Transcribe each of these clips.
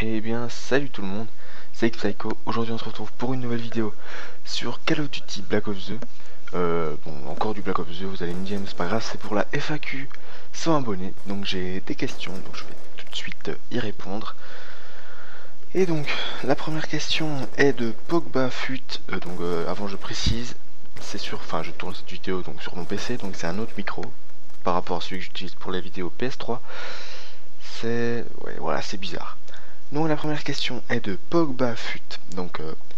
Eh bien, salut tout le monde, c'est Psycho. Aujourd'hui, on se retrouve pour une nouvelle vidéo sur Call of Duty Black Ops 2. Bon, encore du Black Ops 2, vous allez me dire, mais c'est pas grave, c'est pour la FAQ 100 abonnés. Donc, j'ai des questions, donc je vais tout de suite y répondre. Et donc, la première question est de Pogba Fut. Avant, je précise, c'est sur, enfin, je tourne cette vidéo donc sur mon PC, donc c'est un autre micro par rapport à celui que j'utilise pour les vidéos PS3. Ouais, voilà, c'est bizarre. Donc la première question est de Pogba Fut.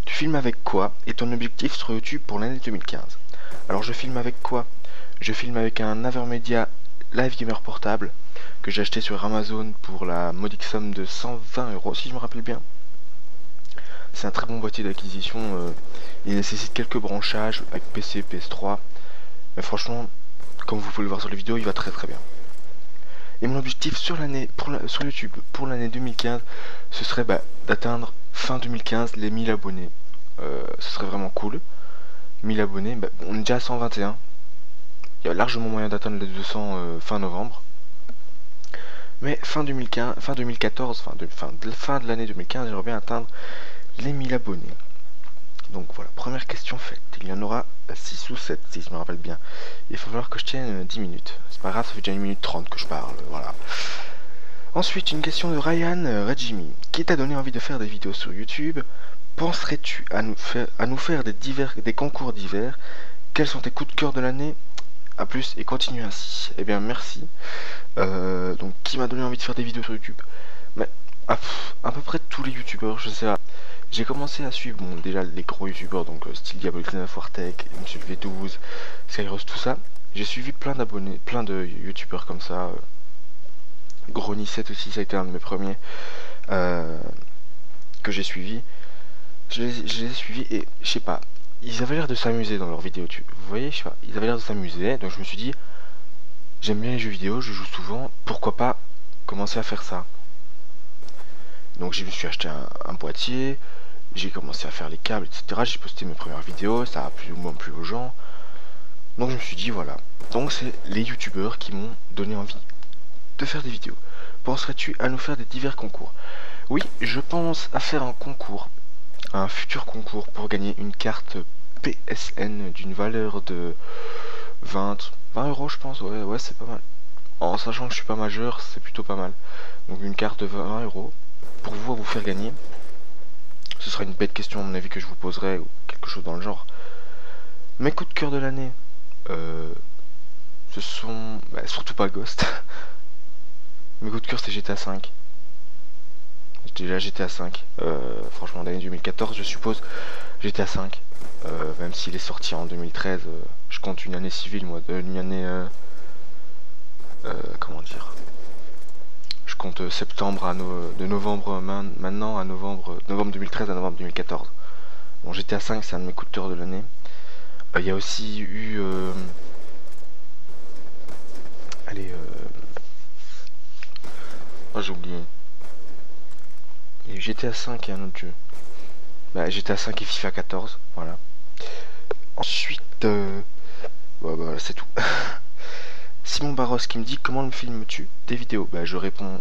Tu filmes avec quoi et ton objectif sur YouTube pour l'année 2015? Alors je filme avec quoi? Je filme avec un Avermedia Live Gamer portable que j'ai acheté sur Amazon pour la modique somme de 120 € si je me rappelle bien. C'est un très bon boîtier d'acquisition, il nécessite quelques branchages avec PC, PS3, mais franchement, comme vous pouvez le voir sur les vidéos, il va très très bien. Et mon objectif sur l'année sur YouTube pour l'année 2015, ce serait d'atteindre fin 2015 les 1000 abonnés. Ce serait vraiment cool. 1000 abonnés, on est déjà à 121. Il y a largement moyen d'atteindre les 200 fin novembre. Mais fin 2015, fin 2014, fin de l'année 2015, j'aimerais bien atteindre les 1000 abonnés. Donc voilà, première question faite. Il y en aura 6 ou 7 si je me rappelle bien. Il va falloir que je tienne 10 minutes. C'est pas grave, ça fait déjà 1 minute 30 que je parle. Voilà. Ensuite, une question de Ryan Regimi. Qui t'a donné envie de faire des vidéos sur YouTube? Penserais-tu à nous faire des concours divers? Quels sont tes coups de cœur de l'année? A plus et continue ainsi. Eh bien, merci. Donc, qui m'a donné envie de faire des vidéos sur YouTube? Mais à peu près tous les youtubeurs, je sais pas. J'ai commencé à suivre déjà les gros youtubeurs, donc style Diablo19, Wartech, Monsieur V12, Skyros, tout ça. J'ai suivi plein d'abonnés, plein de youtubeurs comme ça. Grony7 aussi, ça a été un de mes premiers que j'ai suivi. Je les ai suivis et je sais pas, ils avaient l'air de s'amuser dans leurs vidéos YouTube. Vous voyez, je sais pas, ils avaient l'air de s'amuser, donc je me suis dit, j'aime bien les jeux vidéo, je joue souvent, pourquoi pas commencer à faire ça. Donc je me suis acheté un boîtier, j'ai commencé à faire les câbles, etc. J'ai posté mes premières vidéos, ça a plus ou moins plu aux gens. Donc je me suis dit voilà. Donc c'est les youtubeurs qui m'ont donné envie de faire des vidéos. Penserais-tu à nous faire des divers concours? Oui, je pense à faire un concours, un futur concours pour gagner une carte PSN d'une valeur de 20 € je pense, ouais c'est pas mal. En sachant que je suis pas majeur, c'est plutôt pas mal. Donc une carte de 20 € pour vous faire gagner. Ce sera une bête question à mon avis que je vous poserai ou quelque chose dans le genre. Mes coups de cœur de l'année, ce sont surtout pas Ghost. Mes coups de cœur c'est GTA V. Déjà GTA V, franchement l'année 2014 je suppose, GTA V, même s'il est sorti en 2013, je compte une année civile moi, une année, comment dire, je compte septembre de novembre maintenant à novembre 2013 à novembre 2014. Bon, GTA V c'est un de mes coups de cœur de l'année. Il y a aussi eu, oh j'ai oublié. Il y a eu GTA 5 et un autre jeu. GTA 5 et FIFA 14, voilà. Ensuite, voilà, c'est tout. Simon Barros qui me dit comment me filmes-tu des vidéos? Je réponds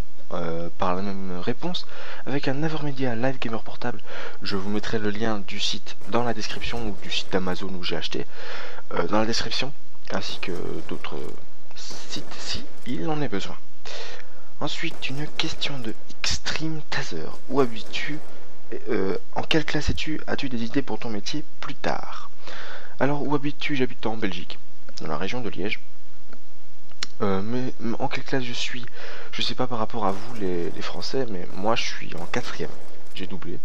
par la même réponse avec un Avermedia Live Gamer portable. Je vous mettrai le lien du site dans la description ou du site d'Amazon où j'ai acheté dans la description, ainsi que d'autres sites si il en est besoin. Ensuite, une question de Extreme Taser. Où habites-tu? En quelle classe es-tu? As-tu des idées pour ton métier plus tard? Alors, où habites-tu? J'habite en Belgique, dans la région de Liège. Mais en quelle classe je suis? Je sais pas par rapport à vous, les Français, mais moi je suis en 4ème. J'ai doublé.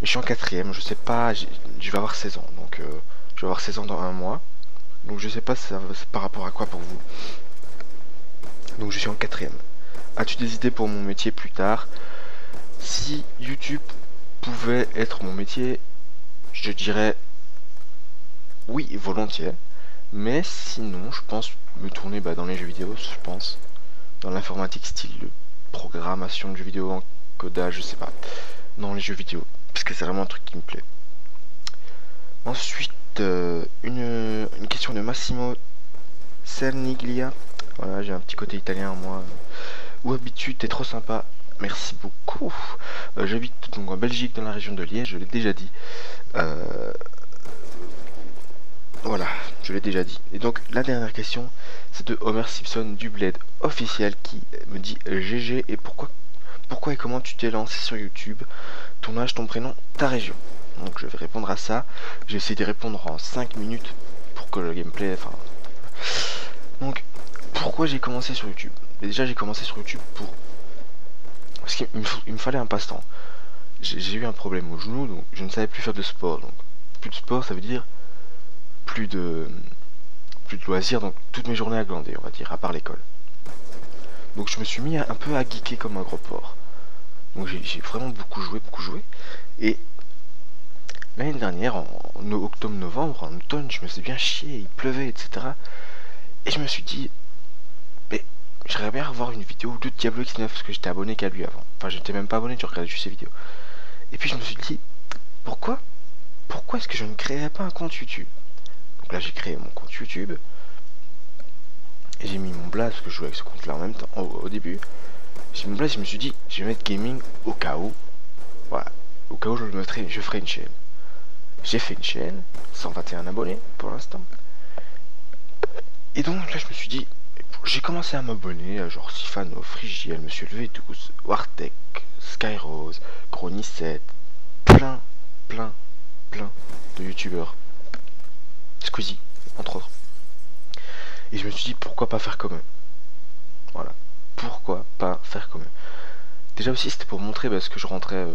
Mais je suis en 4ème, je sais pas, je vais avoir 16 ans. Donc, je vais avoir 16 ans dans un mois. Donc, je sais pas c'est par rapport à quoi pour vous. Donc, je suis en 4ème. As-tu des idées pour mon métier plus tard? Si YouTube pouvait être mon métier, je dirais oui, volontiers. Mais sinon, je pense me tourner dans les jeux vidéo, je pense. Dans l'informatique, style de programmation de jeux vidéo, encodage, je sais pas. Dans les jeux vidéo, parce que c'est vraiment un truc qui me plaît. Ensuite, une question de Massimo Cerniglia. Voilà, j'ai un petit côté italien, moi. Où habites-tu? T'es trop sympa. merci beaucoup. J'habite donc en Belgique, dans la région de Liège, je l'ai déjà dit. Voilà, je l'ai déjà dit. Et donc la dernière question, c'est de Homer Simpson du Bled officiel qui me dit GG et pourquoi et comment tu t'es lancé sur YouTube, ton âge, ton prénom, ta région. Donc je vais répondre à ça. J'ai essayé de répondre en 5 minutes pour que le gameplay... Enfin... Donc, pourquoi j'ai commencé sur YouTube? Et déjà j'ai commencé sur YouTube parce qu'il me fallait un passe-temps. J'ai eu un problème au genou, donc je ne savais plus faire de sport. Donc plus de sport, ça veut dire plus de loisirs, donc toutes mes journées à glander, on va dire, à part l'école. Donc je me suis mis un peu à geeker comme un gros porc. Donc j'ai vraiment beaucoup joué. Et l'année dernière, en octobre-novembre, en automne, je me suis bien chié, il pleuvait, etc. Et je me suis dit, mais j'aimerais bien revoir une vidéo de Diablo X9 parce que j'étais abonné qu'à lui avant. Enfin, j'étais même pas abonné, je regardais juste ses vidéos. Et puis je me suis dit, pourquoi est-ce que je ne créerais pas un compte YouTube? Donc là, j'ai créé mon compte YouTube. Et j'ai mis mon blaze parce que je jouais avec ce compte là en même temps au début. J'ai mis mon blaze, je me suis dit je vais mettre gaming au cas où. Voilà, au cas où je ferai une chaîne. J'ai fait une chaîne, 121 abonnés pour l'instant. Et donc là je me suis dit, j'ai commencé à m'abonner, genre Sifano, Frigiel, Monsieur le V12, Wartech, Skyrose, Grony7, plein de youtubeurs. Squeezie, entre autres. Et je me suis dit pourquoi pas faire comme eux. Voilà. Pourquoi pas faire comme eux. Déjà aussi c'était pour montrer parce que je rentrais.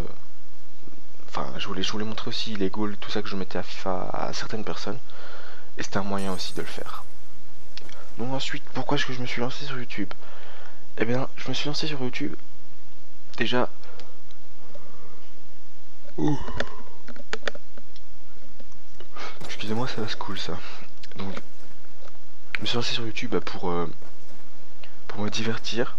Enfin je voulais montrer aussi les goals, tout ça que je mettais à FIFA à certaines personnes. Et c'était un moyen aussi de le faire. Donc ensuite, pourquoi est-ce que je me suis lancé sur YouTube? Eh bien, je me suis lancé sur YouTube. Déjà. Excusez-moi, ça va se cool ça. Donc je me suis lancé sur YouTube pour me divertir.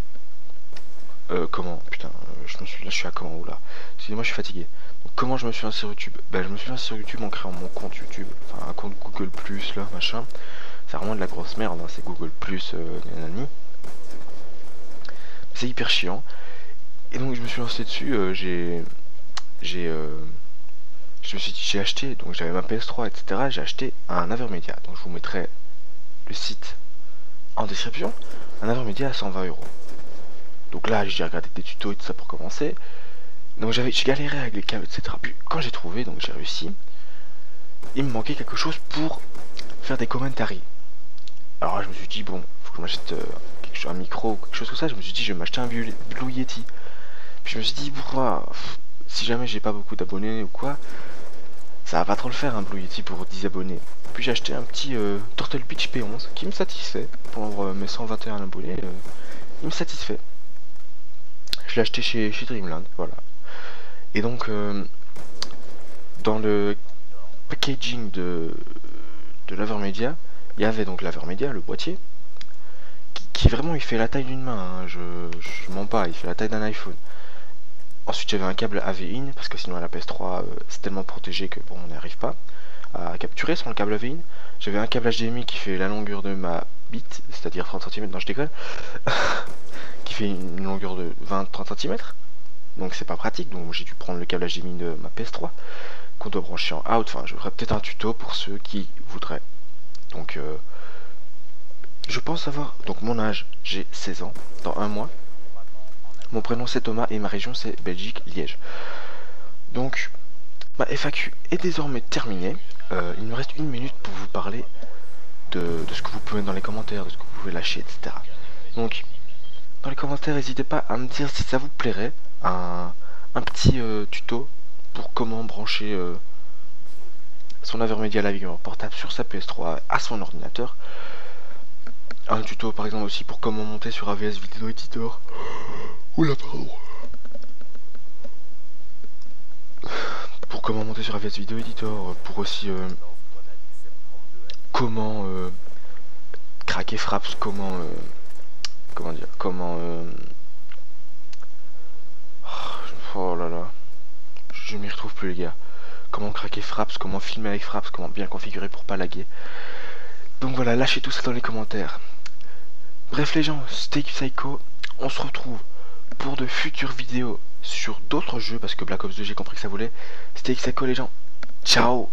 Comment? Putain, je suis à comment? Oula. Excusez-moi, je suis fatigué. Donc, comment je me suis lancé sur YouTube? Ben, je me suis lancé sur YouTube en créant mon compte YouTube. Enfin, un compte Google Plus, là, machin. C'est vraiment de la grosse merde, hein, c'est Google Plus, nanani. C'est hyper chiant. Et donc, je me suis lancé dessus. J'ai acheté, donc j'avais ma PS3, etc. J'ai acheté un Avermedia. Donc, je vous mettrai le site en description. Un Avermedia à 120 €. Donc là j'ai regardé des tutos et tout ça pour commencer. Donc j'ai galéré avec les câbles, etc. Puis quand j'ai trouvé, donc j'ai réussi, il me manquait quelque chose pour faire des commentaires. Alors là, je me suis dit bon, faut que je m'achète un micro ou quelque chose comme ça. Je me suis dit je vais m'acheter un Blue Yeti. Puis je me suis dit pourquoi, si jamais j'ai pas beaucoup d'abonnés ou quoi, ça va pas trop le faire un Blue Yeti pour 10 abonnés. Puis j'ai acheté un petit Turtle Beach P11 qui me satisfait pour mes 121 abonnés. Il me satisfait. Je l'ai acheté chez Dreamland, voilà. Et donc, dans le packaging de l'Avermedia, il y avait donc l'Avermedia, le boîtier, qui vraiment il fait la taille d'une main, hein, je mens pas, il fait la taille d'un iPhone. Ensuite j'avais un câble AV-in, parce que sinon à la PS3 c'est tellement protégé que bon on n'y arrive pas à capturer sans le câble AV-in. J'avais un câble HDMI qui fait la longueur de ma bite, c'est-à-dire 30 cm, non je déconne. Qui fait une longueur de 20-30 cm, donc c'est pas pratique, donc j'ai dû prendre le câble HDMI de ma PS3 qu'on doit brancher en out. Enfin je ferai peut-être un tuto pour ceux qui voudraient. Donc je pense avoir, donc mon âge, j'ai 16 ans dans un mois, mon prénom c'est Thomas et ma région c'est Belgique, Liège. Donc ma FAQ est désormais terminée. Il me reste 1 minute pour vous parler de ce que vous pouvez mettre dans les commentaires, de ce que vous pouvez lâcher, etc. Donc dans les commentaires, n'hésitez pas à me dire si ça vous plairait, un petit tuto pour comment brancher son Avermedia Live portable sur sa PS3 à son ordinateur. Un tuto par exemple aussi pour comment monter sur AVS Video Editor. Oula, pardon. Pour comment monter sur AVS Video Editor, pour aussi comment craquer Fraps, comment dire, oh là là, je m'y retrouve plus les gars. Comment craquer Fraps, comment filmer avec Fraps, comment bien configurer pour pas laguer. Donc voilà, lâchez tout ça dans les commentaires. Bref les gens, Stay Psycho, on se retrouve pour de futures vidéos sur d'autres jeux, parce que Black Ops 2 j'ai compris que ça voulait. C'était Xaco les gens, ciao.